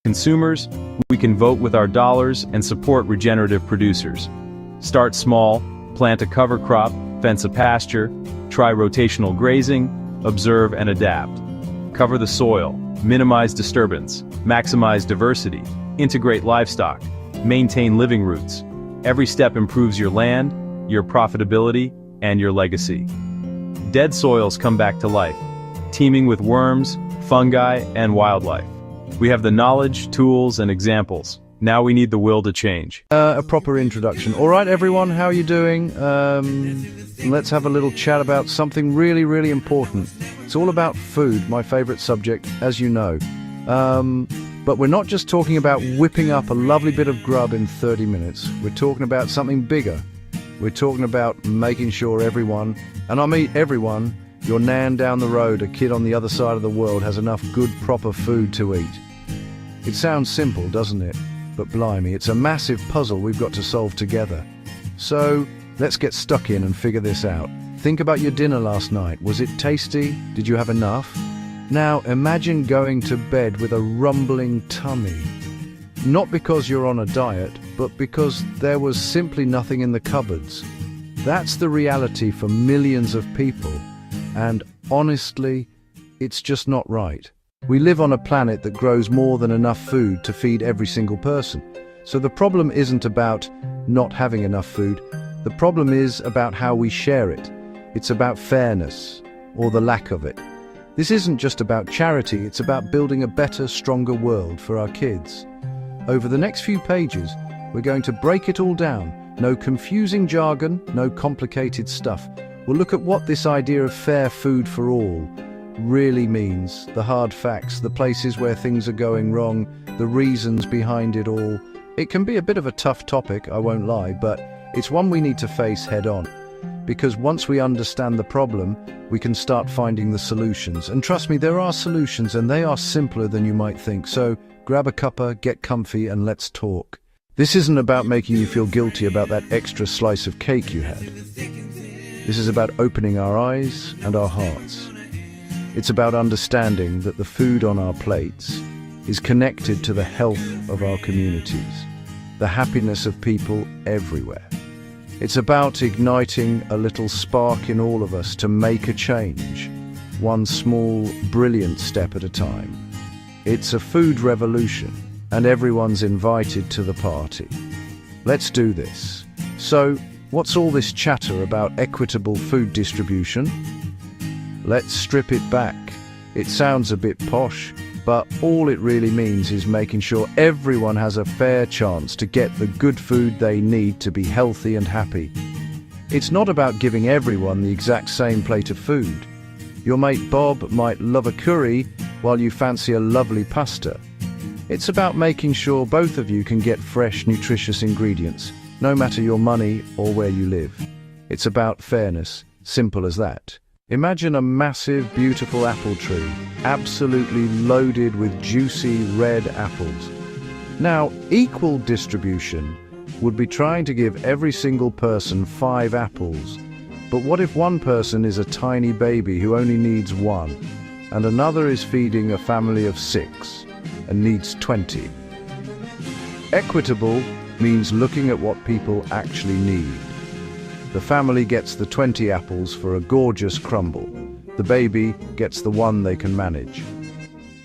Consumers, we can vote with our dollars and support regenerative producers. Start small, plant a cover crop, fence a pasture, try rotational grazing, observe and adapt. Cover the soil, minimize disturbance, maximize diversity, integrate livestock, maintain living routes. Every step improves your land, your profitability, and your legacy. Dead soils come back to life, teeming with worms, fungi, and wildlife. We have the knowledge, tools, and examples. Now we need the will to change. A proper introduction. All right, everyone, how are you doing? Let's have a little chat about something really, really important. It's all about food, my favorite subject, as you know. But we're not just talking about whipping up a lovely bit of grub in 30 minutes. We're talking about something bigger. We're talking about making sure everyone, and I mean everyone, your nan down the road, a kid on the other side of the world, has enough good, proper food to eat. It sounds simple, doesn't it? But blimey, it's a massive puzzle we've got to solve together. So, let's get stuck in and figure this out. Think about your dinner last night. Was it tasty? Did you have enough? Now, imagine going to bed with a rumbling tummy. Not because you're on a diet, but because there was simply nothing in the cupboards. That's the reality for millions of people. And honestly, it's just not right. We live on a planet that grows more than enough food to feed every single person. So the problem isn't about not having enough food. The problem is about how we share it. It's about fairness, or the lack of it. This isn't just about charity, it's about building a better, stronger world for our kids. Over the next few pages, we're going to break it all down. No confusing jargon, no complicated stuff. We'll look at what this idea of fair food for all really means, the hard facts, the places where things are going wrong, the reasons behind it all. It can be a bit of a tough topic, I won't lie, but it's one we need to face head on. Because once we understand the problem, we can start finding the solutions. And trust me, there are solutions, and they are simpler than you might think. So grab a cuppa, get comfy, and let's talk. This isn't about making you feel guilty about that extra slice of cake you had. This is about opening our eyes and our hearts. It's about understanding that the food on our plates is connected to the health of our communities, the happiness of people everywhere. It's about igniting a little spark in all of us to make a change, one small, brilliant step at a time. It's a food revolution, and everyone's invited to the party. Let's do this. So, what's all this chatter about equitable food distribution? Let's strip it back. It sounds a bit posh, but all it really means is making sure everyone has a fair chance to get the good food they need to be healthy and happy. It's not about giving everyone the exact same plate of food. Your mate Bob might love a curry while you fancy a lovely pasta. It's about making sure both of you can get fresh, nutritious ingredients, no matter your money or where you live. It's about fairness, simple as that. Imagine a massive, beautiful apple tree, absolutely loaded with juicy red apples. Now, equal distribution would be trying to give every single person 5 apples. But what if one person is a tiny baby who only needs 1, and another is feeding a family of 6 and needs 20? Equitable means looking at what people actually need. The family gets the 20 apples for a gorgeous crumble. The baby gets the 1 they can manage.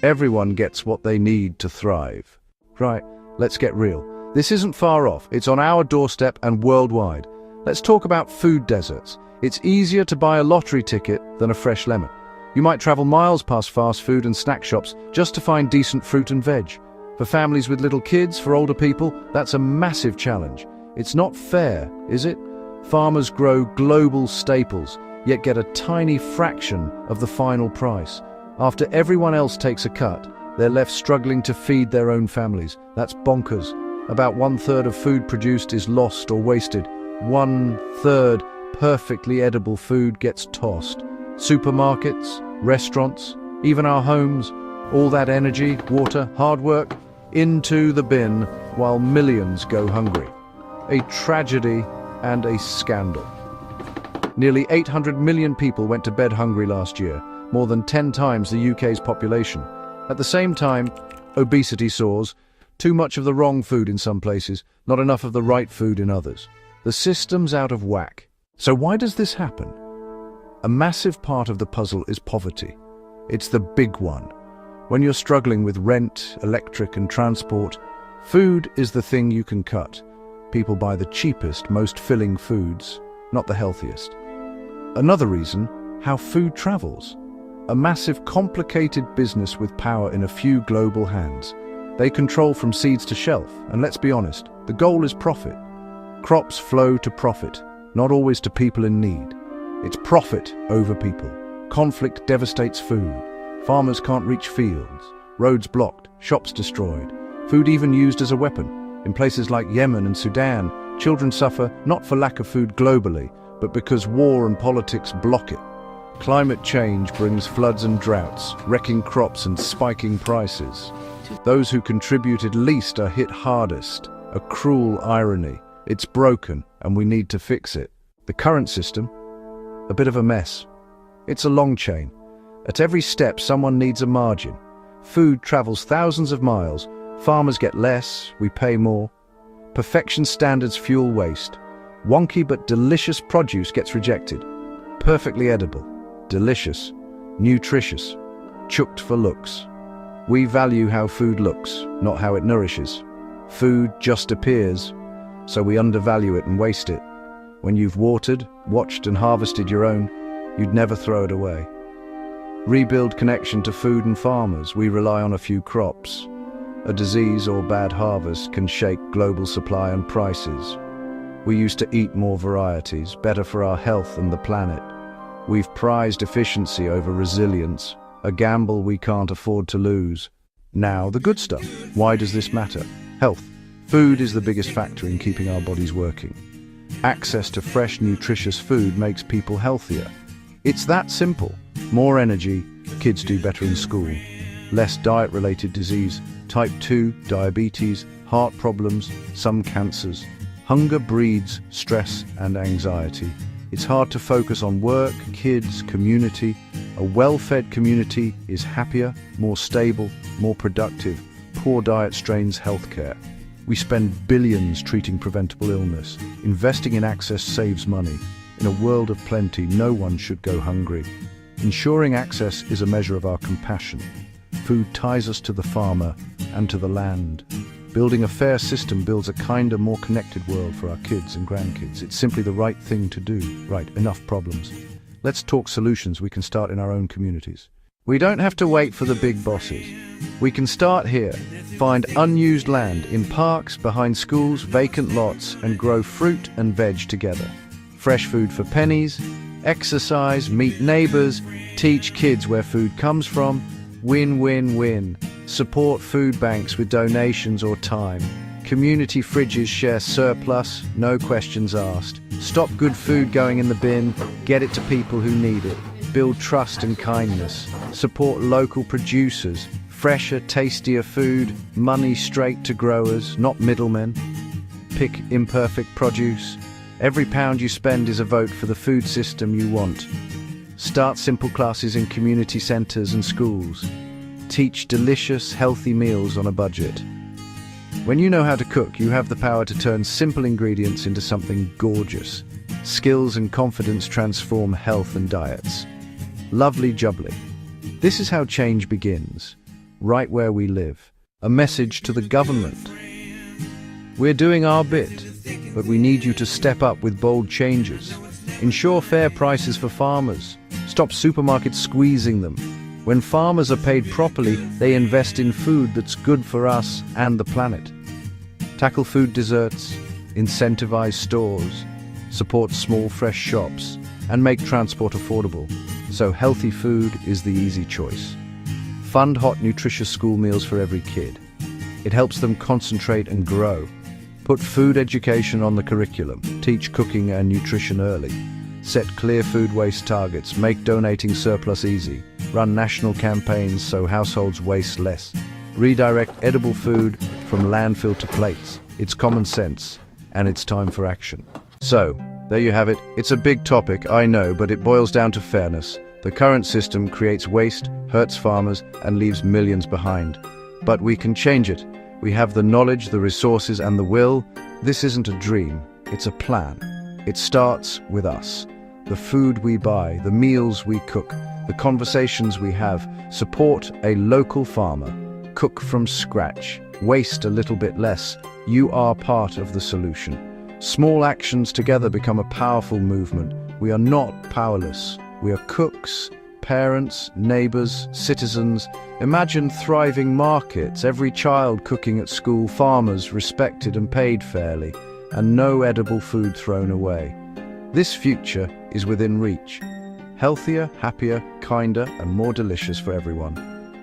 Everyone gets what they need to thrive. Right, let's get real. This isn't far off. It's on our doorstep and worldwide. Let's talk about food deserts. It's easier to buy a lottery ticket than a fresh lemon. You might travel miles past fast food and snack shops just to find decent fruit and veg. For families with little kids, for older people, that's a massive challenge. It's not fair, is it? Farmers grow global staples, yet get a tiny fraction of the final price. After everyone else takes a cut, they're left struggling to feed their own families. That's bonkers. About 1/3 of food produced is lost or wasted. 1/3 perfectly edible food gets tossed. Supermarkets, restaurants, even our homes, all that energy, water, hard work, into the bin while millions go hungry. A tragedy and a scandal. Nearly 800 million people went to bed hungry last year, more than 10 times the UK's population. At the same time, obesity soars, too much of the wrong food in some places, not enough of the right food in others. The system's out of whack. So why does this happen? A massive part of the puzzle is poverty. It's the big one. When you're struggling with rent, electric, and transport, food is the thing you can cut. People buy the cheapest, most filling foods, not the healthiest. Another reason, how food travels. A massive, complicated business with power in a few global hands. They control from seeds to shelf, and let's be honest, the goal is profit. Crops flow to profit, not always to people in need. It's profit over people. Conflict devastates food. Farmers can't reach fields. Roads blocked, shops destroyed. Food even used as a weapon. In places like Yemen and Sudan, children suffer not for lack of food globally, but because war and politics block it. Climate change brings floods and droughts, wrecking crops and spiking prices. Those who contributed least are hit hardest. A cruel irony. It's broken, and we need to fix it. The current system? A bit of a mess. It's a long chain. At every step, someone needs a margin. Food travels thousands of miles. Farmers get less, we pay more. Perfection standards fuel waste. Wonky but delicious produce gets rejected. Perfectly edible, delicious, nutritious, chucked for looks. We value how food looks, not how it nourishes. Food just appears, so we undervalue it and waste it. When you've watered, watched and harvested your own, you'd never throw it away. Rebuild connection to food and farmers. We rely on a few crops. A disease or bad harvest can shake global supply and prices. We used to eat more varieties, better for our health and the planet. We've prized efficiency over resilience, a gamble we can't afford to lose. Now, the good stuff. Why does this matter? Health. Food is the biggest factor in keeping our bodies working. Access to fresh, nutritious food makes people healthier. It's that simple. More energy, kids do better in school. Less diet-related disease, type 2, diabetes, heart problems, some cancers. Hunger breeds stress and anxiety. It's hard to focus on work, kids, community. A well-fed community is happier, more stable, more productive. Poor diet strains healthcare. We spend billions treating preventable illness. Investing in access saves money. In a world of plenty, no one should go hungry. Ensuring access is a measure of our compassion. Food ties us to the farmer and to the land. Building a fair system builds a kinder, more connected world for our kids and grandkids. It's simply the right thing to do. Right, enough problems. Let's talk solutions we can start in our own communities. We don't have to wait for the big bosses. We can start here. Find unused land in parks, behind schools, vacant lots, and grow fruit and veg together. Fresh food for pennies, exercise, meet neighbors, teach kids where food comes from. Win, win, win. Support food banks with donations or time. Community fridges share surplus, no questions asked. Stop good food going in the bin, get it to people who need it. Build trust and kindness. Support local producers. Fresher, tastier food, money straight to growers, not middlemen. Pick imperfect produce. Every pound you spend is a vote for the food system you want. Start simple classes in community centres and schools. Teach delicious, healthy meals on a budget. When you know how to cook, you have the power to turn simple ingredients into something gorgeous. Skills and confidence transform health and diets. Lovely jubbly. This is how change begins, right where we live. A message to the government. We're doing our bit, but we need you to step up with bold changes. Ensure fair prices for farmers. Stop supermarkets squeezing them. When farmers are paid properly, they invest in food that's good for us and the planet. Tackle food deserts, incentivize stores, support small fresh shops, and make transport affordable, so healthy food is the easy choice. Fund hot, nutritious school meals for every kid. It helps them concentrate and grow. Put food education on the curriculum. Teach cooking and nutrition early. Set clear food waste targets. Make donating surplus easy. Run national campaigns so households waste less. Redirect edible food from landfill to plates. It's common sense, and it's time for action. So, there you have it. It's a big topic, I know, but it boils down to fairness. The current system creates waste, hurts farmers, and leaves millions behind. But we can change it. We have the knowledge, the resources, and the will. This isn't a dream, it's a plan. It starts with us. The food we buy, the meals we cook, the conversations we have. Support a local farmer. Cook from scratch. Waste a little bit less. You are part of the solution. Small actions together become a powerful movement. We are not powerless. We are cooks, parents, neighbors, citizens. Imagine thriving markets, every child cooking at school, farmers respected and paid fairly, and no edible food thrown away. This future is within reach. Healthier, happier, kinder, and more delicious for everyone.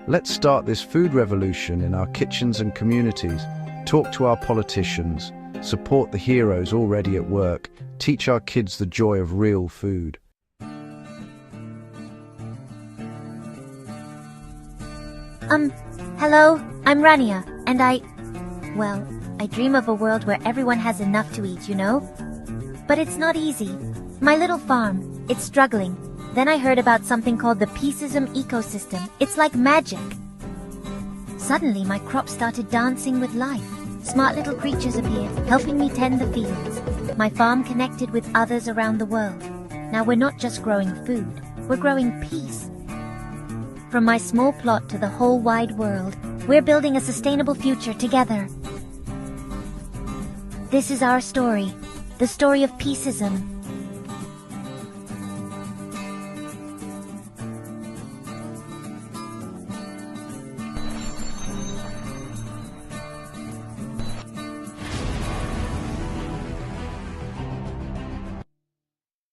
Let's start this food revolution in our kitchens and communities. Talk to our politicians. Support the heroes already at work. Teach our kids the joy of real food. Hello, I'm Rania, and I dream of a world where everyone has enough to eat, you know? But it's not easy. My little farm, it's struggling. Then I heard about something called the Peaceism ecosystem. It's like magic. Suddenly, my crops started dancing with life. Smart little creatures appeared, helping me tend the fields. My farm connected with others around the world. Now we're not just growing food, we're growing peace. From my small plot to the whole wide world, we're building a sustainable future together. This is our story, the story of Peaceism.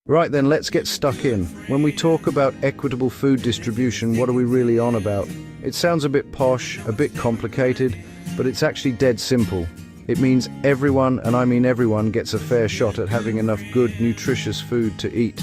Right then, let's get stuck in. When we talk about equitable food distribution, what are we really on about? It sounds a bit posh, a bit complicated, but it's actually dead simple. It means everyone, and I mean everyone, gets a fair shot at having enough good, nutritious food to eat.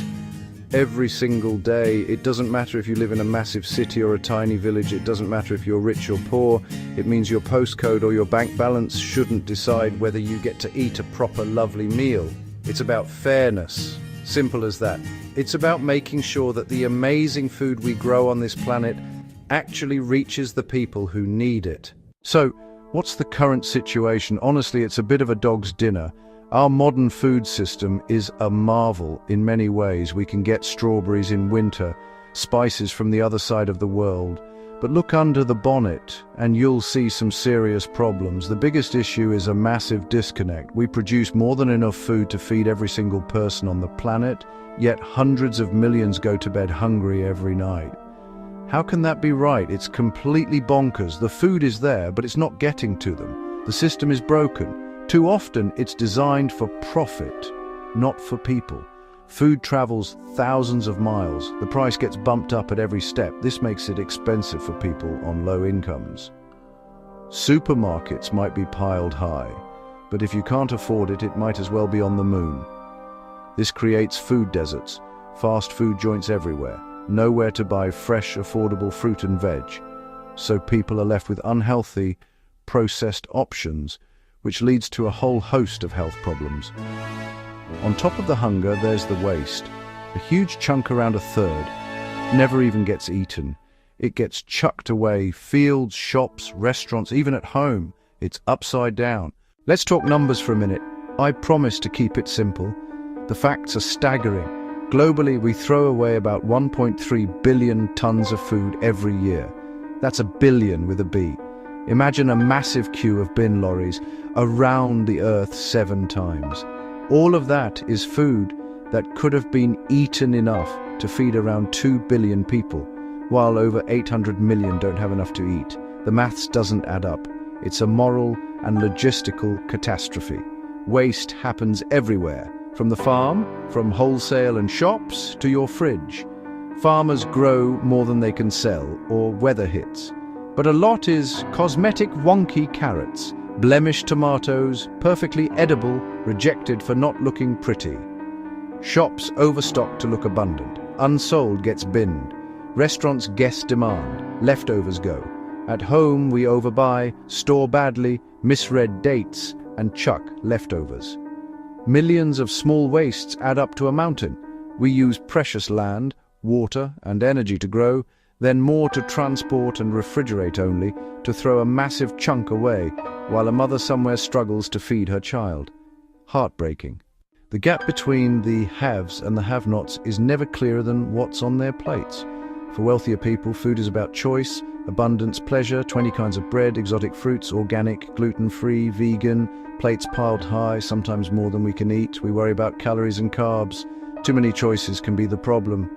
Every single day. It doesn't matter if you live in a massive city or a tiny village. It doesn't matter if you're rich or poor. It means your postcode or your bank balance shouldn't decide whether you get to eat a proper, lovely meal. It's about fairness. Simple as that. It's about making sure that the amazing food we grow on this planet actually reaches the people who need it. So, what's the current situation? Honestly, it's a bit of a dog's dinner. Our modern food system is a marvel in many ways. We can get strawberries in winter, spices from the other side of the world. But look under the bonnet and you'll see some serious problems. The biggest issue is a massive disconnect. We produce more than enough food to feed every single person on the planet, yet hundreds of millions go to bed hungry every night. How can that be right? It's completely bonkers. The food is there, but it's not getting to them. The system is broken. Too often, it's designed for profit, not for people. Food travels thousands of miles. The price gets bumped up at every step. This makes it expensive for people on low incomes. Supermarkets might be piled high, but if you can't afford it, it might as well be on the moon. This creates food deserts, fast food joints everywhere, nowhere to buy fresh, affordable fruit and veg. So people are left with unhealthy, processed options, which leads to a whole host of health problems. On top of the hunger, there's the waste. A huge chunk, around a third, never even gets eaten. It gets chucked away, fields, shops, restaurants, even at home. It's upside down. Let's talk numbers for a minute. I promise to keep it simple. The facts are staggering. Globally, we throw away about 1.3 billion tons of food every year. That's a billion with a B. Imagine a massive queue of bin lorries around the earth 7 times. All of that is food that could have been eaten enough to feed around 2 billion people, while over 800 million don't have enough to eat. The maths doesn't add up. It's a moral and logistical catastrophe. Waste happens everywhere, from the farm, from wholesale and shops, to your fridge. Farmers grow more than they can sell, or weather hits. But a lot is cosmetic wonky carrots, blemished tomatoes, perfectly edible, rejected for not looking pretty. Shops overstock to look abundant. Unsold gets binned. Restaurants guess demand. Leftovers go. At home we overbuy, store badly, misread dates, and chuck leftovers. Millions of small wastes add up to a mountain. We use precious land, water, and energy to grow, then more to transport and refrigerate only to throw a massive chunk away, while a mother somewhere struggles to feed her child. Heartbreaking. The gap between the haves and the have-nots is never clearer than what's on their plates. For wealthier people, food is about choice, abundance, pleasure, 20 kinds of bread, exotic fruits, organic, gluten-free, vegan, plates piled high, sometimes more than we can eat. We worry about calories and carbs. Too many choices can be the problem.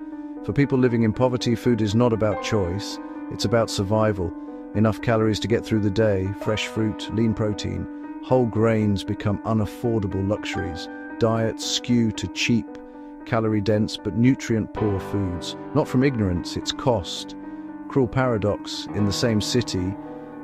For people living in poverty, food is not about choice, it's about survival. Enough calories to get through the day, fresh fruit, lean protein. Whole grains become unaffordable luxuries. Diets skew to cheap, calorie-dense but nutrient-poor foods. Not from ignorance, it's cost. Cruel paradox, in the same city,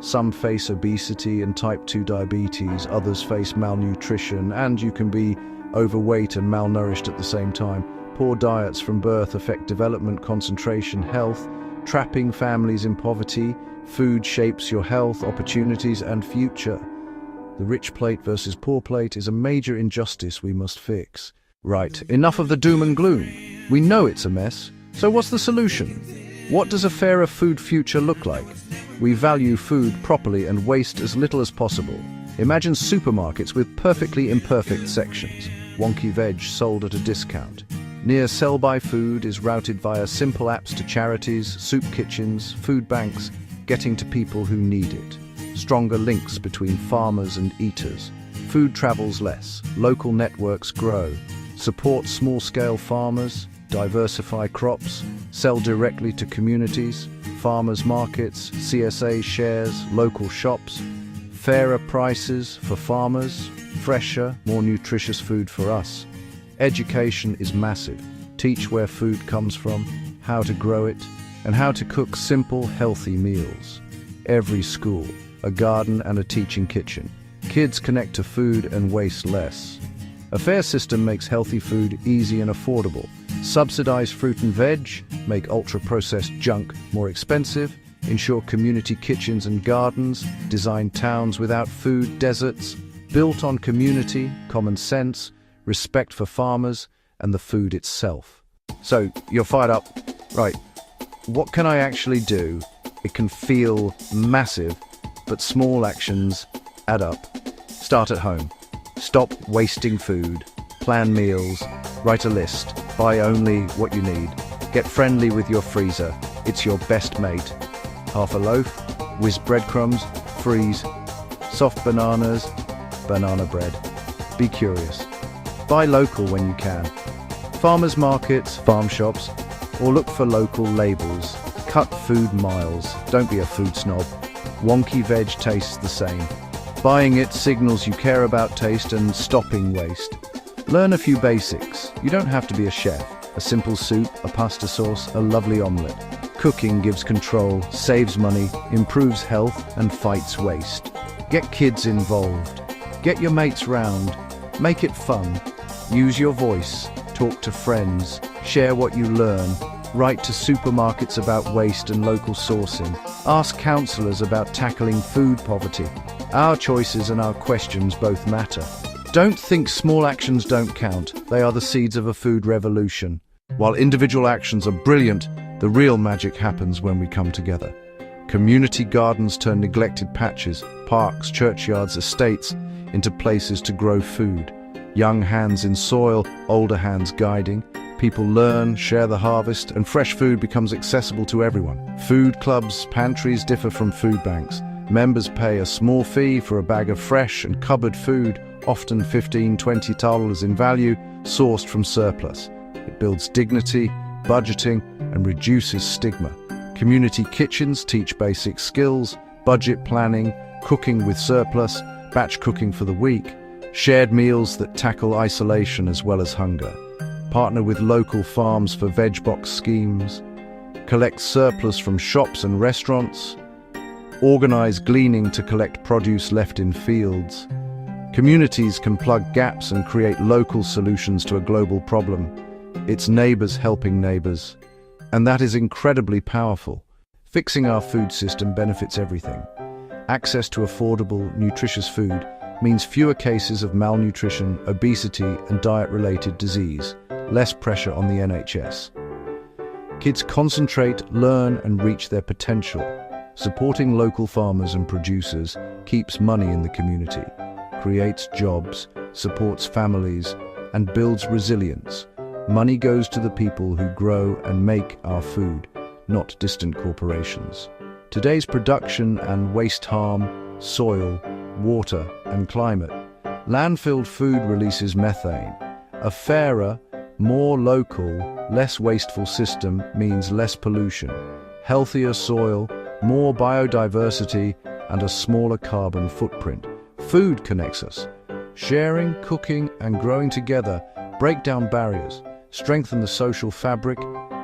some face obesity and type 2 diabetes, others face malnutrition, and you can be overweight and malnourished at the same time. Poor diets from birth affect development, concentration, health, trapping families in poverty. Food shapes your health, opportunities, and future. The rich plate versus poor plate is a major injustice we must fix. Right, enough of the doom and gloom. We know it's a mess, so what's the solution? What does a fairer food future look like? We value food properly and waste as little as possible. Imagine supermarkets with perfectly imperfect sections. Wonky veg sold at a discount. Near sell-by food is routed via simple apps to charities, soup kitchens, food banks, getting to people who need it. Stronger links between farmers and eaters. Food travels less, local networks grow. Support small-scale farmers, diversify crops, sell directly to communities, farmers markets, CSA shares, local shops, fairer prices for farmers, fresher, more nutritious food for us. Education is massive. Teach where food comes from, how to grow it, and how to cook simple, healthy meals. Every school, a garden and a teaching kitchen. Kids connect to food and waste less. A fair system makes healthy food easy and affordable. Subsidize fruit and veg, make ultra-processed junk more expensive, ensure community kitchens and gardens, design towns without food deserts, built on community, common sense, respect for farmers, and the food itself. So, you're fired up. Right, what can I actually do? It can feel massive, but small actions add up. Start at home. Stop wasting food. Plan meals. Write a list. Buy only what you need. Get friendly with your freezer. It's your best mate. Half a loaf, whiz breadcrumbs, freeze. Soft bananas, banana bread. Be curious. Buy local when you can. Farmers markets, farm shops, or look for local labels. Cut food miles. Don't be a food snob. Wonky veg tastes the same. Buying it signals you care about taste and stopping waste. Learn a few basics. You don't have to be a chef. A simple soup, a pasta sauce, a lovely omelette. Cooking gives control, saves money, improves health, and fights waste. Get kids involved. Get your mates round. Make it fun. Use your voice. Talk to friends. Share what you learn. Write to supermarkets about waste and local sourcing. Ask counsellors about tackling food poverty. Our choices and our questions both matter. Don't think small actions don't count. They are the seeds of a food revolution. While individual actions are brilliant, the real magic happens when we come together. Community gardens turn neglected patches, parks, churchyards, estates into places to grow food. Young hands in soil, older hands guiding. People learn, share the harvest, and fresh food becomes accessible to everyone. Food clubs, pantries differ from food banks. Members pay a small fee for a bag of fresh and cupboard food, often $15–20 in value, sourced from surplus. It builds dignity, budgeting, and reduces stigma. Community kitchens teach basic skills, budget planning, cooking with surplus, batch cooking for the week, shared meals that tackle isolation as well as hunger. Partner with local farms for veg box schemes, collect surplus from shops and restaurants, organize gleaning to collect produce left in fields. Communities can plug gaps and create local solutions to a global problem. It's neighbors helping neighbors, and that is incredibly powerful. Fixing our food system benefits everything. Access to affordable, nutritious food means fewer cases of malnutrition, obesity, and diet-related disease. Less pressure on the NHS. Kids concentrate, learn, and reach their potential. Supporting local farmers and producers keeps money in the community, creates jobs, supports families, and builds resilience. Money goes to the people who grow and make our food, not distant corporations. Today's production and waste harm soil, water, and climate. Landfilled food releases methane. A fairer, more local, less wasteful system means less pollution, healthier soil, more biodiversity, and a smaller carbon footprint. Food connects us. Sharing, cooking, and growing together break down barriers, strengthen the social fabric,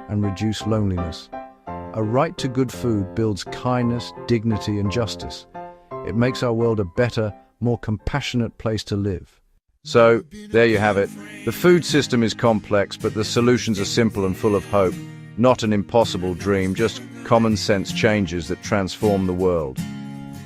and reduce loneliness. A right to good food builds kindness, dignity, and justice. It makes our world a better, more compassionate place to live. So, there you have it. The food system is complex, but the solutions are simple and full of hope. Not an impossible dream, just common sense changes that transform the world.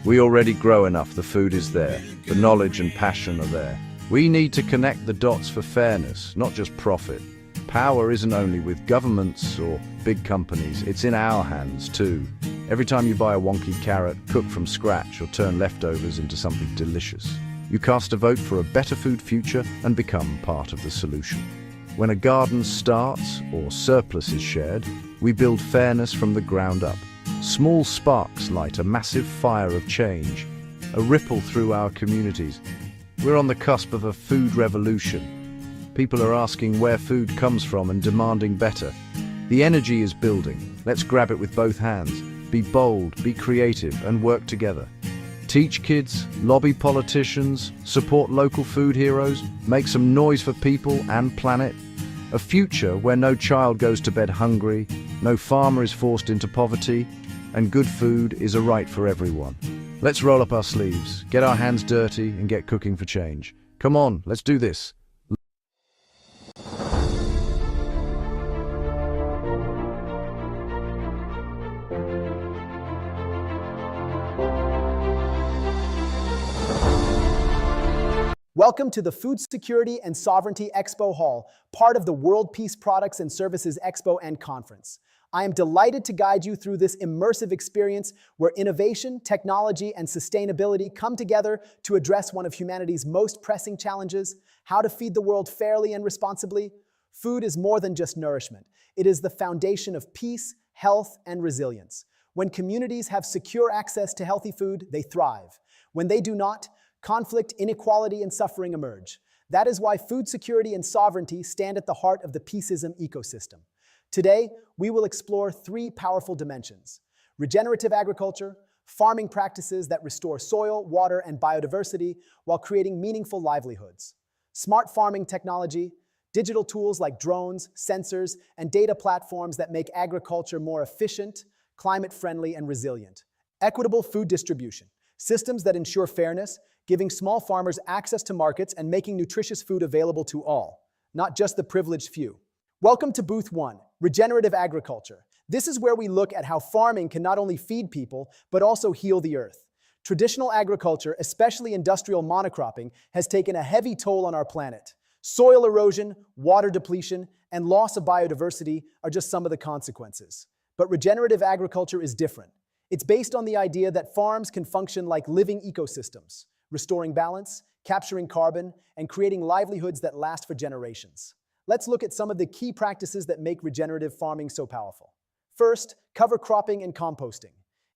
We already grow enough, the food is there. The knowledge and passion are there. We need to connect the dots for fairness, not just profit. Power isn't only with governments or big companies, it's in our hands too. Every time you buy a wonky carrot, cooked from scratch, or turn leftovers into something delicious, you cast a vote for a better food future and become part of the solution. When a garden starts or surplus is shared, we build fairness from the ground up. Small sparks light a massive fire of change, a ripple through our communities. We're on the cusp of a food revolution. People are asking where food comes from and demanding better. The energy is building. Let's grab it with both hands. Be bold, be creative, and work together. Teach kids, lobby politicians, support local food heroes, make some noise for people and planet. A future where no child goes to bed hungry, no farmer is forced into poverty, and good food is a right for everyone. Let's roll up our sleeves, get our hands dirty, and get cooking for change. Come on, let's do this. Welcome to the Food Security and Sovereignty Expo Hall, part of the World Peace Products and Services Expo and Conference. I am delighted to guide you through this immersive experience where innovation, technology, and sustainability come together to address one of humanity's most pressing challenges: how to feed the world fairly and responsibly. Food is more than just nourishment. It is the foundation of peace, health, and resilience. When communities have secure access to healthy food, they thrive. When they do not, conflict, inequality, and suffering emerge. That is why food security and sovereignty stand at the heart of the peaceism ecosystem. Today, we will explore three powerful dimensions: regenerative agriculture, farming practices that restore soil, water, and biodiversity while creating meaningful livelihoods; smart farming technology, digital tools like drones, sensors, and data platforms that make agriculture more efficient, climate-friendly, and resilient; equitable food distribution, systems that ensure fairness, giving small farmers access to markets and making nutritious food available to all, not just the privileged few. Welcome to Booth 1, Regenerative Agriculture. This is where we look at how farming can not only feed people, but also heal the earth. Traditional agriculture, especially industrial monocropping, has taken a heavy toll on our planet. Soil erosion, water depletion, and loss of biodiversity are just some of the consequences. But regenerative agriculture is different. It's based on the idea that farms can function like living ecosystems, restoring balance, capturing carbon, and creating livelihoods that last for generations. Let's look at some of the key practices that make regenerative farming so powerful. First, cover cropping and composting.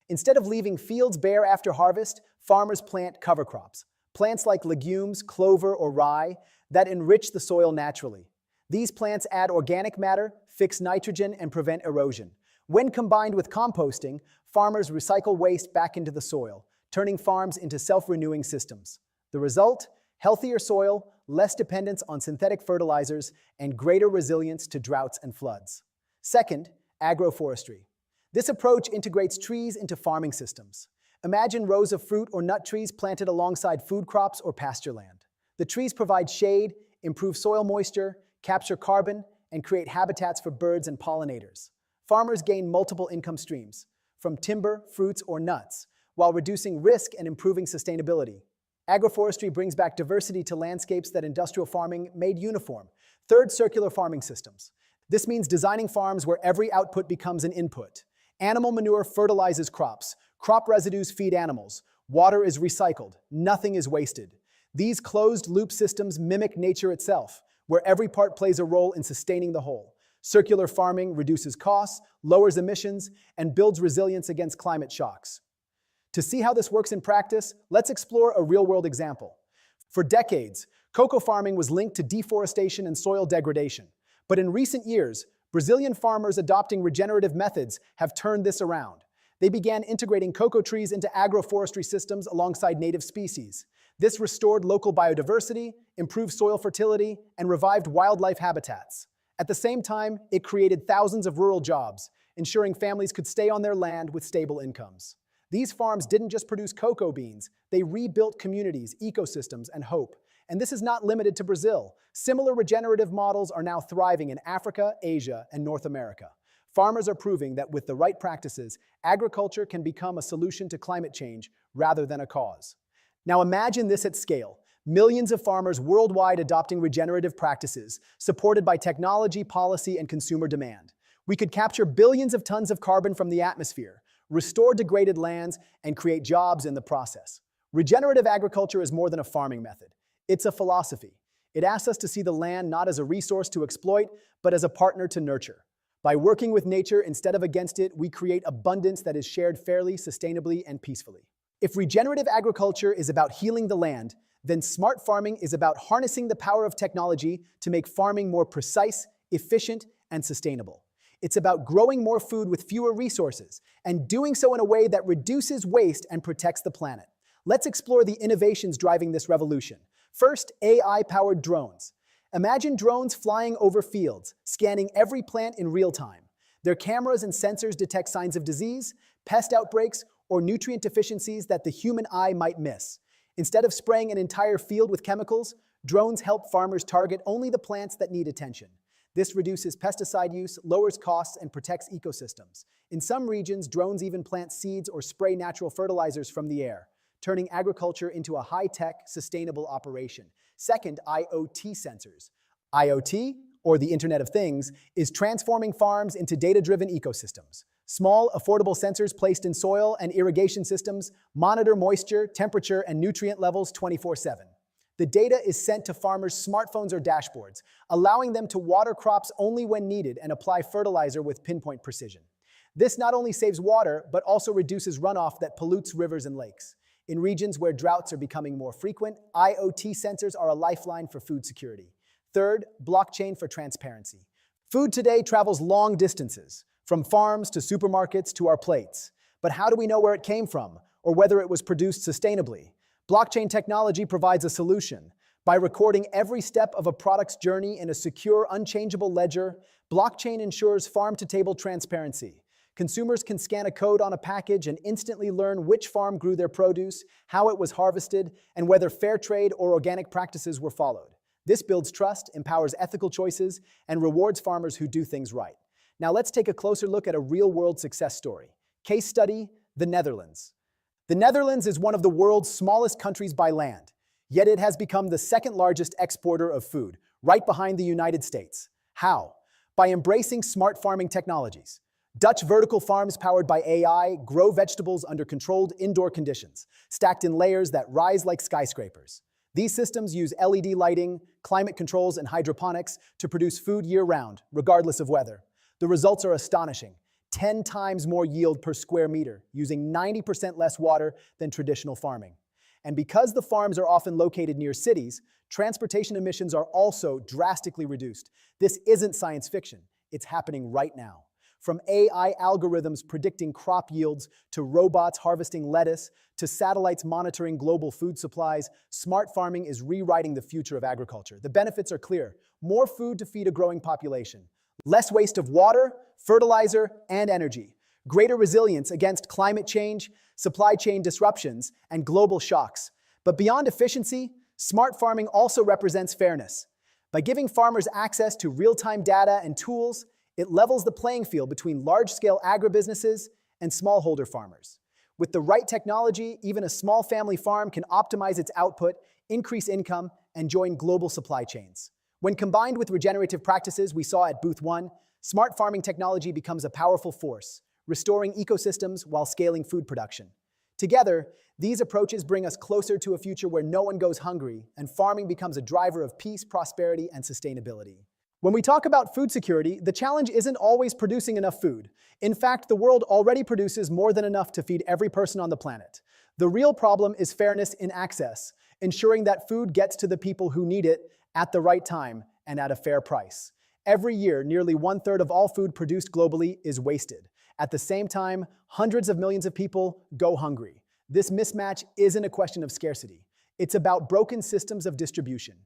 Instead of leaving fields bare after harvest, farmers plant cover crops, plants like legumes, clover, or rye, that enrich the soil naturally. These plants add organic matter, fix nitrogen, and prevent erosion. When combined with composting, farmers recycle waste back into the soil, turning farms into self-renewing systems. The result? Healthier soil, less dependence on synthetic fertilizers, and greater resilience to droughts and floods. Second, agroforestry. This approach integrates trees into farming systems. Imagine rows of fruit or nut trees planted alongside food crops or pasture land. The trees provide shade, improve soil moisture, capture carbon, and create habitats for birds and pollinators. Farmers gain multiple income streams, from timber, fruits, or nuts, while reducing risk and improving sustainability. Agroforestry brings back diversity to landscapes that industrial farming made uniform. Third, circular farming systems. This means designing farms where every output becomes an input. Animal manure fertilizes crops. Crop residues feed animals. Water is recycled. Nothing is wasted. These closed-loop systems mimic nature itself, where every part plays a role in sustaining the whole. Circular farming reduces costs, lowers emissions, and builds resilience against climate shocks. To see how this works in practice, let's explore a real-world example. For decades, cocoa farming was linked to deforestation and soil degradation. But in recent years, Brazilian farmers adopting regenerative methods have turned this around. They began integrating cocoa trees into agroforestry systems alongside native species. This restored local biodiversity, improved soil fertility, and revived wildlife habitats. At the same time, it created thousands of rural jobs, ensuring families could stay on their land with stable incomes. These farms didn't just produce cocoa beans, they rebuilt communities, ecosystems, and hope. And this is not limited to Brazil. Similar regenerative models are now thriving in Africa, Asia, and North America. Farmers are proving that with the right practices, agriculture can become a solution to climate change rather than a cause. Now imagine this at scale. Millions of farmers worldwide adopting regenerative practices, supported by technology, policy, and consumer demand. We could capture billions of tons of carbon from the atmosphere, restore degraded lands, and create jobs in the process. Regenerative agriculture is more than a farming method. It's a philosophy. It asks us to see the land not as a resource to exploit, but as a partner to nurture. By working with nature instead of against it, we create abundance that is shared fairly, sustainably, and peacefully. If regenerative agriculture is about healing the land, then smart farming is about harnessing the power of technology to make farming more precise, efficient, and sustainable. It's about growing more food with fewer resources, and doing so in a way that reduces waste and protects the planet. Let's explore the innovations driving this revolution. First, AI-powered drones. Imagine drones flying over fields, scanning every plant in real time. Their cameras and sensors detect signs of disease, pest outbreaks, or nutrient deficiencies that the human eye might miss. Instead of spraying an entire field with chemicals, drones help farmers target only the plants that need attention. This reduces pesticide use, lowers costs, and protects ecosystems. In some regions, drones even plant seeds or spray natural fertilizers from the air, turning agriculture into a high-tech, sustainable operation. Second, IoT sensors. IoT, or the Internet of Things, is transforming farms into data-driven ecosystems. Small, affordable sensors placed in soil and irrigation systems monitor moisture, temperature, and nutrient levels 24/7. The data is sent to farmers' smartphones or dashboards, allowing them to water crops only when needed and apply fertilizer with pinpoint precision. This not only saves water, but also reduces runoff that pollutes rivers and lakes. In regions where droughts are becoming more frequent, IoT sensors are a lifeline for food security. Third, blockchain for transparency. Food today travels long distances, from farms to supermarkets to our plates. But how do we know where it came from, or whether it was produced sustainably? Blockchain technology provides a solution. By recording every step of a product's journey in a secure, unchangeable ledger, blockchain ensures farm-to-table transparency. Consumers can scan a code on a package and instantly learn which farm grew their produce, how it was harvested, and whether fair trade or organic practices were followed. This builds trust, empowers ethical choices, and rewards farmers who do things right. Now let's take a closer look at a real-world success story. Case study, the Netherlands. The Netherlands is one of the world's smallest countries by land, yet it has become the second largest exporter of food, right behind the United States. How? By embracing smart farming technologies. Dutch vertical farms powered by AI grow vegetables under controlled indoor conditions, stacked in layers that rise like skyscrapers. These systems use LED lighting, climate controls, and hydroponics to produce food year-round, regardless of weather. The results are astonishing. 10 times more yield per square meter, using 90% less water than traditional farming. And because the farms are often located near cities, transportation emissions are also drastically reduced. This isn't science fiction. It's happening right now. From AI algorithms predicting crop yields, to robots harvesting lettuce, to satellites monitoring global food supplies, smart farming is rewriting the future of agriculture. The benefits are clear. More food to feed a growing population. Less waste of water, fertilizer, and energy. Greater resilience against climate change, supply chain disruptions, and global shocks. But beyond efficiency, smart farming also represents fairness. By giving farmers access to real-time data and tools, it levels the playing field between large-scale agribusinesses and smallholder farmers. With the right technology, even a small family farm can optimize its output, increase income, and join global supply chains. When combined with regenerative practices we saw at Booth 1, smart farming technology becomes a powerful force, restoring ecosystems while scaling food production. Together, these approaches bring us closer to a future where no one goes hungry and farming becomes a driver of peace, prosperity, and sustainability. When we talk about food security, the challenge isn't always producing enough food. In fact, the world already produces more than enough to feed every person on the planet. The real problem is fairness in access, ensuring that food gets to the people who need it at the right time and at a fair price. Every year, nearly 1/3 of all food produced globally is wasted. At the same time, hundreds of millions of people go hungry. This mismatch isn't a question of scarcity. It's about broken systems of distribution.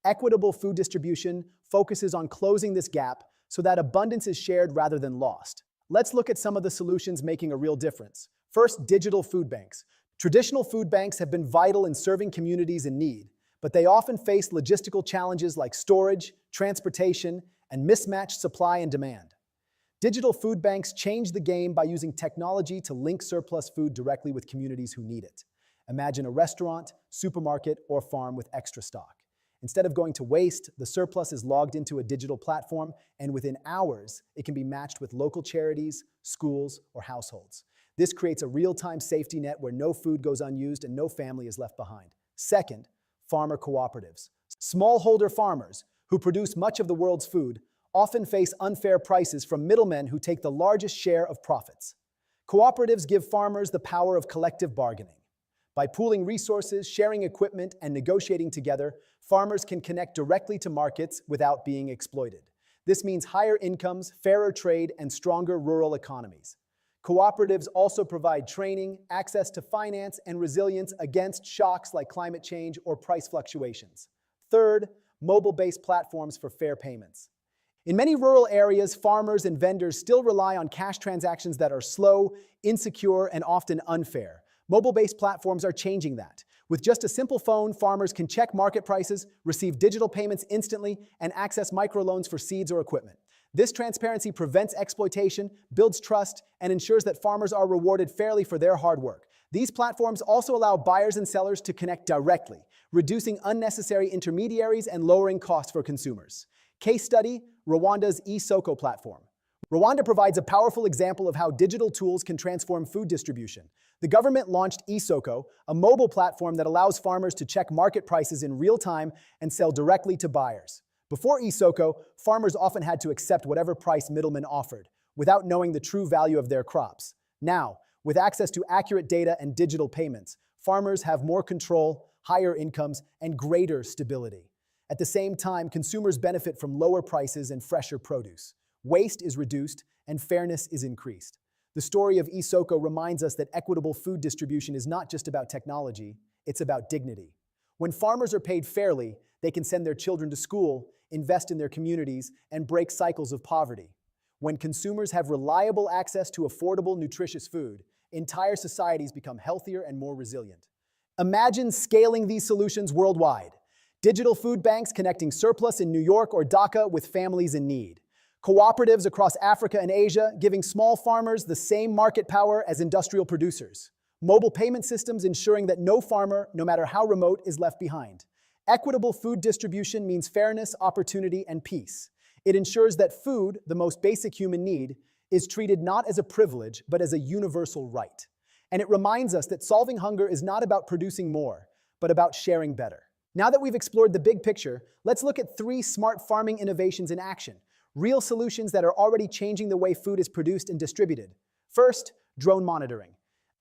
Equitable food distribution focuses on closing this gap so that abundance is shared rather than lost. Let's look at some of the solutions making a real difference. First, digital food banks. Traditional food banks have been vital in serving communities in need, but they often face logistical challenges like storage, transportation, and mismatched supply and demand. Digital food banks change the game by using technology to link surplus food directly with communities who need it. Imagine a restaurant, supermarket, or farm with extra stock. Instead of going to waste, the surplus is logged into a digital platform, and within hours, it can be matched with local charities, schools, or households. This creates a real-time safety net where no food goes unused and no family is left behind. Second, farmer cooperatives. Smallholder farmers, who produce much of the world's food, often face unfair prices from middlemen who take the largest share of profits. Cooperatives give farmers the power of collective bargaining. By pooling resources, sharing equipment, and negotiating together, farmers can connect directly to markets without being exploited. This means higher incomes, fairer trade, and stronger rural economies. Cooperatives also provide training, access to finance, and resilience against shocks like climate change or price fluctuations. Third, mobile-based platforms for fair payments. In many rural areas, farmers and vendors still rely on cash transactions that are slow, insecure, and often unfair. Mobile-based platforms are changing that. With just a simple phone, farmers can check market prices, receive digital payments instantly, and access microloans for seeds or equipment. This transparency prevents exploitation, builds trust, and ensures that farmers are rewarded fairly for their hard work. These platforms also allow buyers and sellers to connect directly, reducing unnecessary intermediaries and lowering costs for consumers. Case study, Rwanda's eSoko platform. Rwanda provides a powerful example of how digital tools can transform food distribution. The government launched eSoko, a mobile platform that allows farmers to check market prices in real time and sell directly to buyers. Before eSoko, farmers often had to accept whatever price middlemen offered, without knowing the true value of their crops. Now, with access to accurate data and digital payments, farmers have more control, higher incomes, and greater stability. At the same time, consumers benefit from lower prices and fresher produce. Waste is reduced, and fairness is increased. The story of eSoko reminds us that equitable food distribution is not just about technology, it's about dignity. When farmers are paid fairly, they can send their children to school, invest in their communities, and break cycles of poverty. When consumers have reliable access to affordable, nutritious food, entire societies become healthier and more resilient. Imagine scaling these solutions worldwide. Digital food banks connecting surplus in New York or Dhaka with families in need. Cooperatives across Africa and Asia giving small farmers the same market power as industrial producers. Mobile payment systems ensuring that no farmer, no matter how remote, is left behind. Equitable food distribution means fairness, opportunity, and peace. It ensures that food, the most basic human need, is treated not as a privilege, but as a universal right. And it reminds us that solving hunger is not about producing more, but about sharing better. Now that we've explored the big picture, let's look at 3 smart farming innovations in action. Real solutions that are already changing the way food is produced and distributed. First, drone monitoring.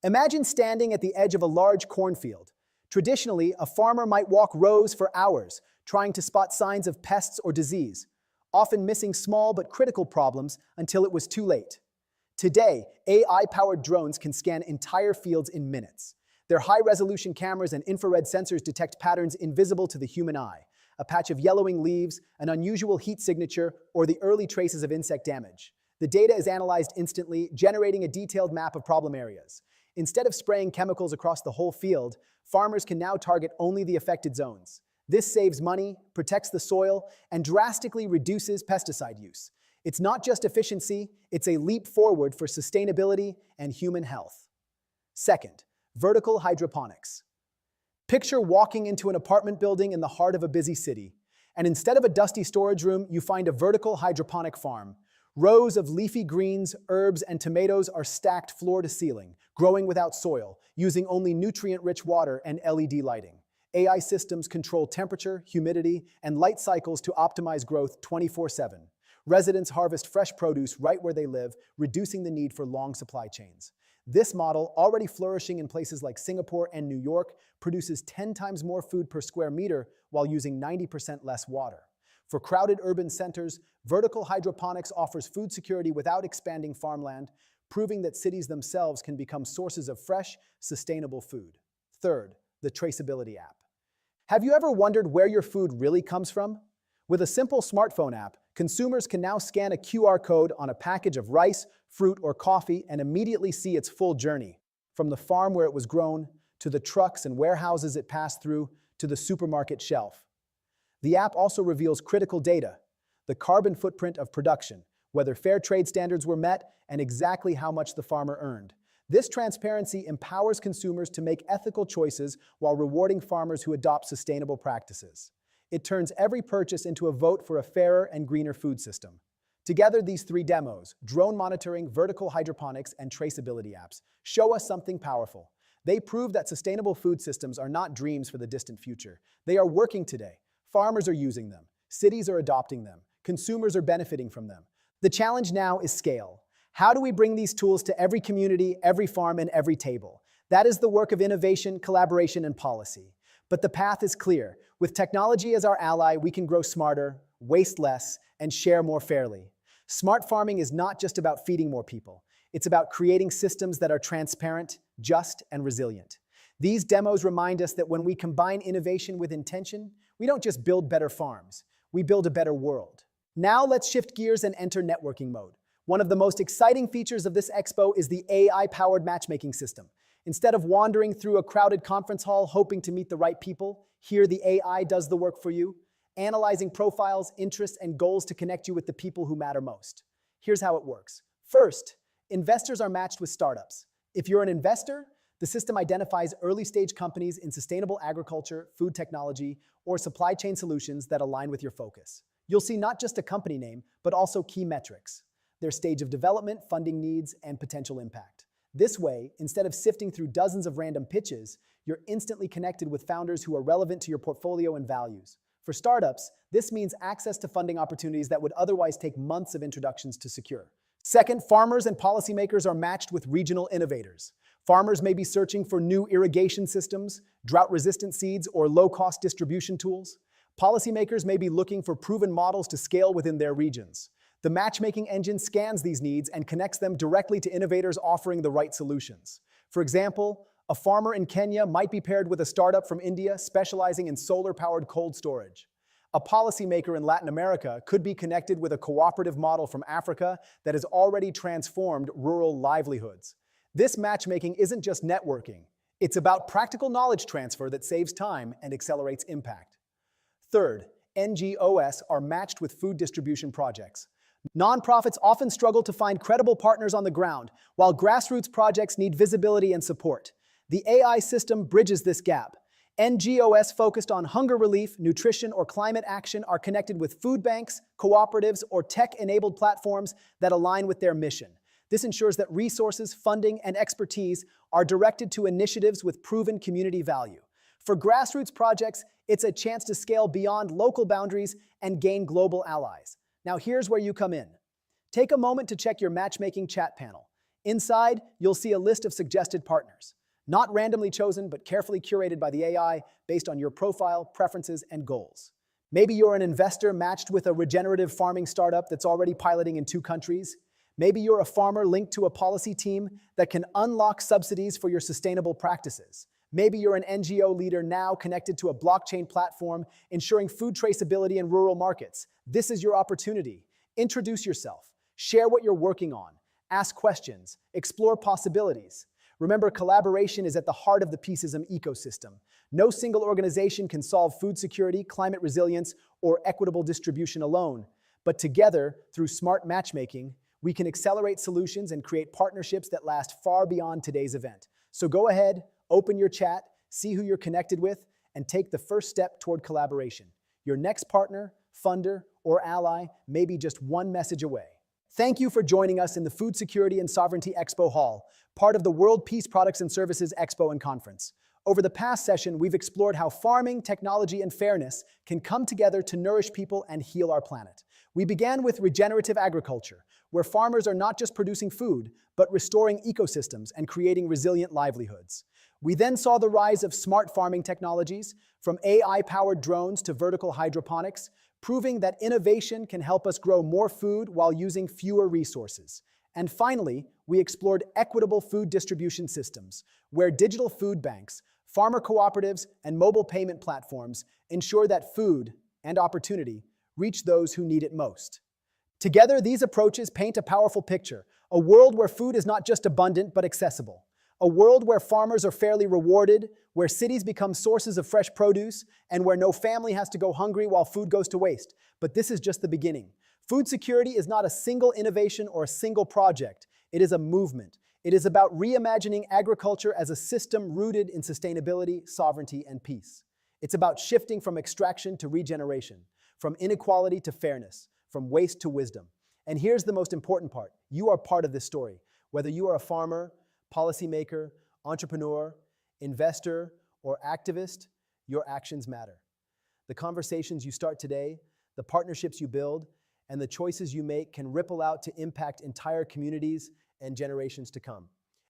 Imagine standing at the edge of a large cornfield. Traditionally, a farmer might walk rows for hours, trying to spot signs of pests or disease, often missing small but critical problems until it was too late. Today, AI-powered drones can scan entire fields in minutes. Their high-resolution cameras and infrared sensors detect patterns invisible to the human eye, a patch of yellowing leaves, an unusual heat signature, or the early traces of insect damage. The data is analyzed instantly, generating a detailed map of problem areas. Instead of spraying chemicals across the whole field, farmers can now target only the affected zones. This saves money, protects the soil, and drastically reduces pesticide use. It's not just efficiency, it's a leap forward for sustainability and human health. Second, vertical hydroponics. Picture walking into an apartment building in the heart of a busy city. And instead of a dusty storage room, you find a vertical hydroponic farm. Rows of leafy greens, herbs, and tomatoes are stacked floor to ceiling, growing without soil, using only nutrient-rich water and LED lighting. AI systems control temperature, humidity, and light cycles to optimize growth 24/7. Residents harvest fresh produce right where they live, reducing the need for long supply chains. This model, already flourishing in places like Singapore and New York, produces 10 times more food per square meter while using 90% less water. For crowded urban centers, vertical hydroponics offers food security without expanding farmland, proving that cities themselves can become sources of fresh, sustainable food. Third, the traceability app. Have you ever wondered where your food really comes from? With a simple smartphone app, consumers can now scan a QR code on a package of rice, fruit, or coffee and immediately see its full journey, from the farm where it was grown, to the trucks and warehouses it passed through, to the supermarket shelf. The app also reveals critical data, the carbon footprint of production, whether fair trade standards were met, and exactly how much the farmer earned. This transparency empowers consumers to make ethical choices while rewarding farmers who adopt sustainable practices. It turns every purchase into a vote for a fairer and greener food system. Together, these three demos, drone monitoring, vertical hydroponics, and traceability apps, show us something powerful. They prove that sustainable food systems are not dreams for the distant future. They are working today. Farmers are using them. Cities are adopting them. Consumers are benefiting from them. The challenge now is scale. How do we bring these tools to every community, every farm, and every table? That is the work of innovation, collaboration, and policy. But the path is clear. With technology as our ally, we can grow smarter, waste less, and share more fairly. Smart farming is not just about feeding more people. It's about creating systems that are transparent, just, and resilient. These demos remind us that when we combine innovation with intention, we don't just build better farms, we build a better world. Now let's shift gears and enter networking mode. One of the most exciting features of this expo is the AI-powered matchmaking system. Instead of wandering through a crowded conference hall hoping to meet the right people, here the AI does the work for you, analyzing profiles, interests, and goals to connect you with the people who matter most. Here's how it works. First, investors are matched with startups. If you're an investor, the system identifies early-stage companies in sustainable agriculture, food technology, or supply chain solutions that align with your focus. You'll see not just a company name, but also key metrics, their stage of development, funding needs, and potential impact. This way, instead of sifting through dozens of random pitches, you're instantly connected with founders who are relevant to your portfolio and values. For startups, this means access to funding opportunities that would otherwise take months of introductions to secure. Second, farmers and policymakers are matched with regional innovators. Farmers may be searching for new irrigation systems, drought-resistant seeds, or low-cost distribution tools. Policymakers may be looking for proven models to scale within their regions. The matchmaking engine scans these needs and connects them directly to innovators offering the right solutions. For example, a farmer in Kenya might be paired with a startup from India specializing in solar-powered cold storage. A policymaker in Latin America could be connected with a cooperative model from Africa that has already transformed rural livelihoods. This matchmaking isn't just networking. It's about practical knowledge transfer that saves time and accelerates impact. Third, NGOs are matched with food distribution projects. Nonprofits often struggle to find credible partners on the ground, while grassroots projects need visibility and support. The AI system bridges this gap. NGOs focused on hunger relief, nutrition, or climate action are connected with food banks, cooperatives, or tech-enabled platforms that align with their mission. This ensures that resources, funding, and expertise are directed to initiatives with proven community value. For grassroots projects, it's a chance to scale beyond local boundaries and gain global allies. Now here's where you come in. Take a moment to check your matchmaking chat panel. Inside, you'll see a list of suggested partners. Not randomly chosen, but carefully curated by the AI based on your profile, preferences, and goals. Maybe you're an investor matched with a regenerative farming startup that's already piloting in 2 countries. Maybe you're a farmer linked to a policy team that can unlock subsidies for your sustainable practices. Maybe you're an NGO leader now connected to a blockchain platform ensuring food traceability in rural markets. This is your opportunity. Introduce yourself. Share what you're working on. Ask questions. Explore possibilities. Remember, collaboration is at the heart of the Peaceism ecosystem. No single organization can solve food security, climate resilience, or equitable distribution alone. But together, through smart matchmaking, we can accelerate solutions and create partnerships that last far beyond today's event. So go ahead, open your chat, see who you're connected with, and take the first step toward collaboration. Your next partner, funder, or ally may be just one message away. Thank you for joining us in the Food Security and Sovereignty Expo Hall, part of the World Peace Products and Services Expo and Conference. Over the past session, we've explored how farming, technology, and fairness can come together to nourish people and heal our planet. We began with regenerative agriculture, where farmers are not just producing food, but restoring ecosystems and creating resilient livelihoods. We then saw the rise of smart farming technologies, from AI-powered drones to vertical hydroponics, proving that innovation can help us grow more food while using fewer resources. And finally, we explored equitable food distribution systems, where digital food banks, farmer cooperatives, and mobile payment platforms ensure that food and opportunity reach those who need it most. Together, these approaches paint a powerful picture, a world where food is not just abundant but accessible, a world where farmers are fairly rewarded, where cities become sources of fresh produce, and where no family has to go hungry while food goes to waste. But this is just the beginning. Food security is not a single innovation or a single project. It is a movement. It is about reimagining agriculture as a system rooted in sustainability, sovereignty, and peace. It's about shifting from extraction to regeneration, from inequality to fairness, from waste to wisdom. And here's the most important part. You are part of this story. Whether you are a farmer, policymaker, entrepreneur, investor, or activist, your actions matter. The conversations you start today, the partnerships you build, and the choices you make can ripple out to impact entire communities and generations to come.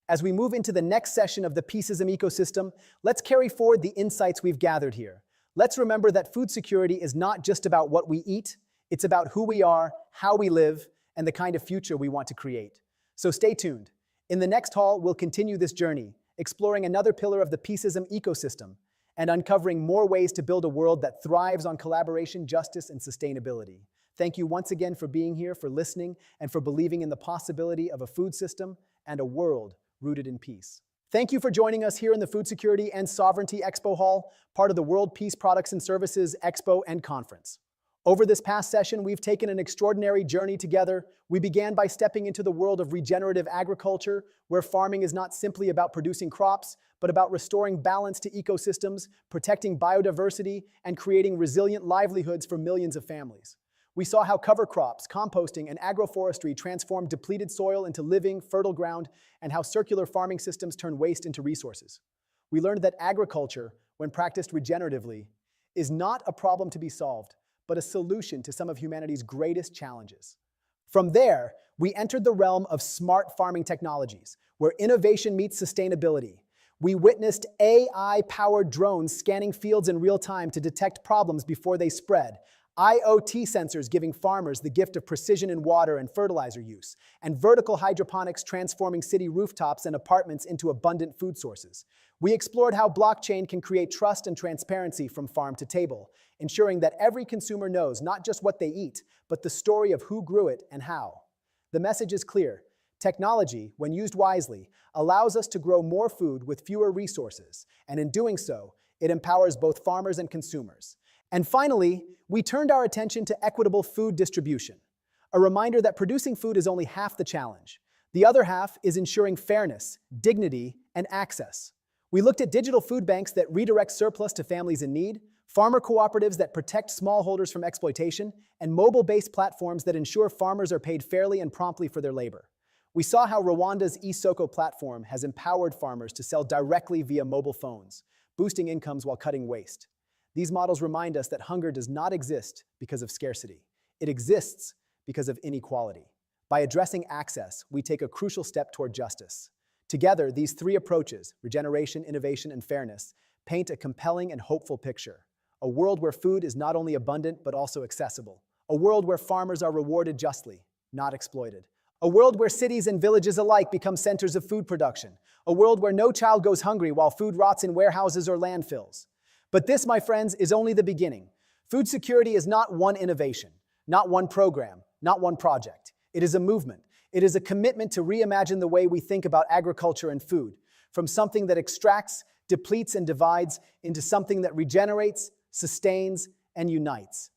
As we move into the next session of the Peaceism ecosystem, let's carry forward the insights we've gathered here. Let's remember that food security is not just about what we eat, it's about who we are, how we live, and the kind of future we want to create. So stay tuned. In the next hall, we'll continue this journey, exploring another pillar of the Peaceism ecosystem and uncovering more ways to build a world that thrives on collaboration, justice, and sustainability. Thank you once again for being here, for listening, and for believing in the possibility of a food system and a world rooted in peace. Thank you for joining us here in the Food Security and Sovereignty Expo Hall, part of the World Peace Products and Services Expo and Conference. Over this past session, we've taken an extraordinary journey together. We began by stepping into the world of regenerative agriculture, where farming is not simply about producing crops, but about restoring balance to ecosystems, protecting biodiversity, and creating resilient livelihoods for millions of families. We saw how cover crops, composting, and agroforestry transform depleted soil into living, fertile ground, and how circular farming systems turn waste into resources. We learned that agriculture, when practiced regeneratively, is not a problem to be solved, but a solution to some of humanity's greatest challenges. From there, we entered the realm of smart farming technologies, where innovation meets sustainability. We witnessed AI-powered drones scanning fields in real time to detect problems before they spread, IoT sensors giving farmers the gift of precision in water and fertilizer use, and vertical hydroponics transforming city rooftops and apartments into abundant food sources. We explored how blockchain can create trust and transparency from farm to table, ensuring that every consumer knows not just what they eat, but the story of who grew it and how. The message is clear. Technology, when used wisely, allows us to grow more food with fewer resources, and in doing so, it empowers both farmers and consumers. And finally, we turned our attention to equitable food distribution, a reminder that producing food is only half the challenge. The other half is ensuring fairness, dignity, and access. We looked at digital food banks that redirect surplus to families in need, farmer cooperatives that protect smallholders from exploitation, and mobile-based platforms that ensure farmers are paid fairly and promptly for their labor. We saw how Rwanda's eSoko platform has empowered farmers to sell directly via mobile phones, boosting incomes while cutting waste. These models remind us that hunger does not exist because of scarcity. It exists because of inequality. By addressing access, we take a crucial step toward justice. Together, these three approaches, regeneration, innovation, and fairness, paint a compelling and hopeful picture. A world where food is not only abundant, but also accessible. A world where farmers are rewarded justly, not exploited. A world where cities and villages alike become centers of food production. A world where no child goes hungry while food rots in warehouses or landfills. But this, my friends, is only the beginning. Food security is not one innovation, not one program, not one project. It is a movement. It is a commitment to reimagine the way we think about agriculture and food, from something that extracts, depletes, and divides into something that regenerates, sustains, and unites.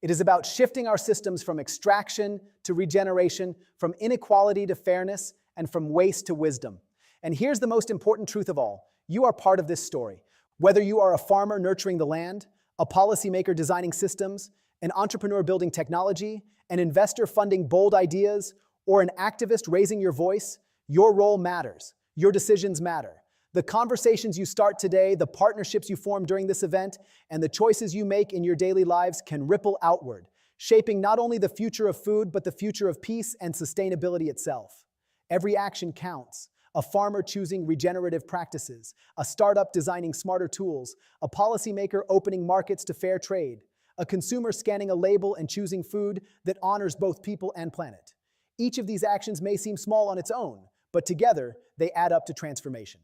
It is about shifting our systems from extraction to regeneration, from inequality to fairness, and from waste to wisdom. And here's the most important truth of all. You are part of this story. Whether you are a farmer nurturing the land, a policymaker designing systems, an entrepreneur building technology, an investor funding bold ideas, or an activist raising your voice, your role matters. Your decisions matter. The conversations you start today, the partnerships you form during this event, and the choices you make in your daily lives can ripple outward, shaping not only the future of food, but the future of peace and sustainability itself. Every action counts. A farmer choosing regenerative practices, a startup designing smarter tools, a policymaker opening markets to fair trade, a consumer scanning a label and choosing food that honors both people and planet. Each of these actions may seem small on its own, but together they add up to transformation.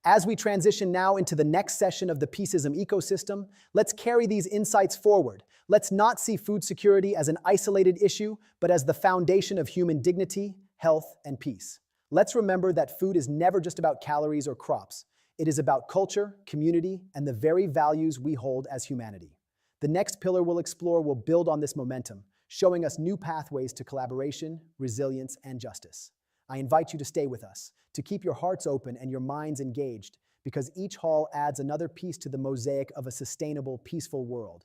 As we transition now into the next session of the Peaceism ecosystem, let's carry these insights forward. Let's not see food security as an isolated issue, but as the foundation of human dignity, health, and peace. Let's remember that food is never just about calories or crops. It is about culture, community, and the very values we hold as humanity. The next pillar we'll explore will build on this momentum, showing us new pathways to collaboration, resilience, and justice. I invite you to stay with us, to keep your hearts open and your minds engaged, because each hall adds another piece to the mosaic of a sustainable, peaceful world.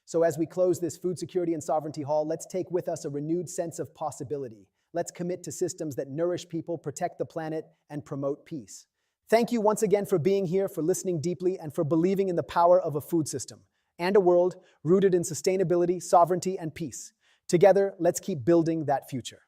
So as we close this Food Security and Sovereignty Hall, let's take with us a renewed sense of possibility. Let's commit to systems that nourish people, protect the planet, and promote peace. Thank you once again for being here, for listening deeply, and for believing in the power of a food system and a world rooted in sustainability, sovereignty, and peace. Together, let's keep building that future.